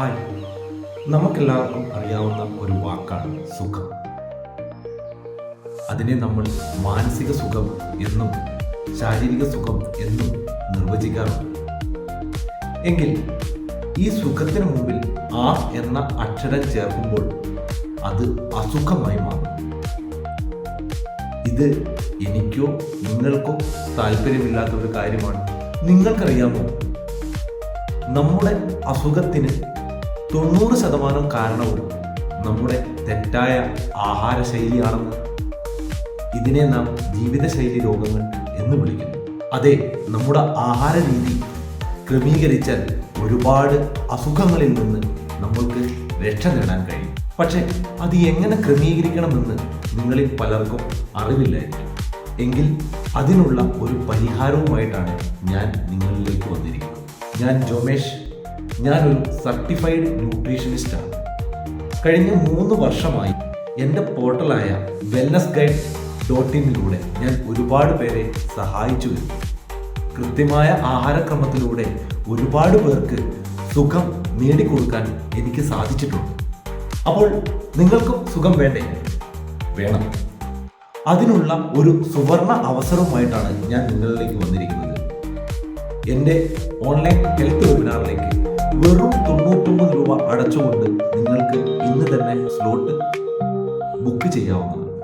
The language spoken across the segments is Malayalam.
ഹായ്, നമുക്കെല്ലാവർക്കും അറിയാവുന്ന ഒരു വാക്കാണ് സുഖം. അതിനെ നമ്മൾ മാനസിക സുഖം എന്നും ശാരീരിക സുഖം എന്നും നിർവചിക്കാറുണ്ട്. എങ്കിൽ ഈ സുഖത്തിന് മുമ്പിൽ ആ എന്ന അക്ഷരം ചേർക്കുമ്പോൾ അത് അസുഖമായി മാറും. ഇത് എനിക്കോ നിങ്ങൾക്കോ താല്പര്യമില്ലാത്ത ഒരു കാര്യമാണ്. നിങ്ങൾക്കറിയാമോ, നമ്മുടെ അസുഖത്തിന് 90% കാരണവും നമ്മുടെ തെറ്റായ ആഹാരശൈലിയാണെന്ന്. ഇതിനെ നാം ജീവിതശൈലി രോഗങ്ങൾ എന്ന് വിളിക്കുന്നു. അതെ, നമ്മുടെ ആഹാര രീതി ക്രമീകരിച്ചാൽ ഒരുപാട് അസുഖങ്ങളിൽ നിന്ന് നമ്മൾക്ക് രക്ഷ നേടാൻ കഴിയും. പക്ഷെ അത് എങ്ങനെ ക്രമീകരിക്കണമെന്ന് നിങ്ങളിൽ പലർക്കും അറിവില്ലായിരിക്കും. എങ്കിൽ അതിനുള്ള ഒരു പരിഹാരവുമായിട്ടാണ് ഞാൻ നിങ്ങളിലേക്ക് വന്നിരിക്കുന്നത്. ഞാൻ ജോമേഷ്. ഞാനൊരു സർട്ടിഫൈഡ് ന്യൂട്രീഷനിസ്റ്റാണ്. കഴിഞ്ഞ 3 വർഷമായി എൻ്റെ പോർട്ടലായ wellnessguide.in ഞാൻ ഒരുപാട് പേരെ സഹായിച്ചു വരുന്നു. കൃത്യമായ ആഹാരക്രമത്തിലൂടെ ഒരുപാട് പേർക്ക് സുഖം നേടിക്കൊടുക്കാൻ എനിക്ക് സാധിച്ചിട്ടുണ്ട്. അപ്പോൾ നിങ്ങൾക്കും സുഖം വേണ്ടേ? വേണം. അതിനുള്ള ഒരു സുവർണ അവസരവുമായിട്ടാണ് ഞാൻ നിങ്ങളിലേക്ക് വന്നിരിക്കുന്നത്. എൻ്റെ ഓൺലൈൻ ഹെൽത്ത് വെബിനാറിലേക്ക് വെറും 99 രൂപ അടച്ചുകൊണ്ട് നിങ്ങൾക്ക് ഇന്ന് തന്നെ സ്ലോട്ട് ബുക്ക് ചെയ്യാവുന്നതാണ്.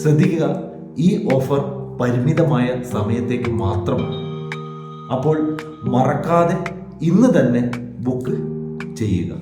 ശ്രദ്ധിക്കുക, ഈ ഓഫർ പരിമിതമായ സമയത്തേക്ക് മാത്രമാണ്. അപ്പോൾ മറക്കാതെ ഇന്ന് തന്നെ ബുക്ക് ചെയ്യുക.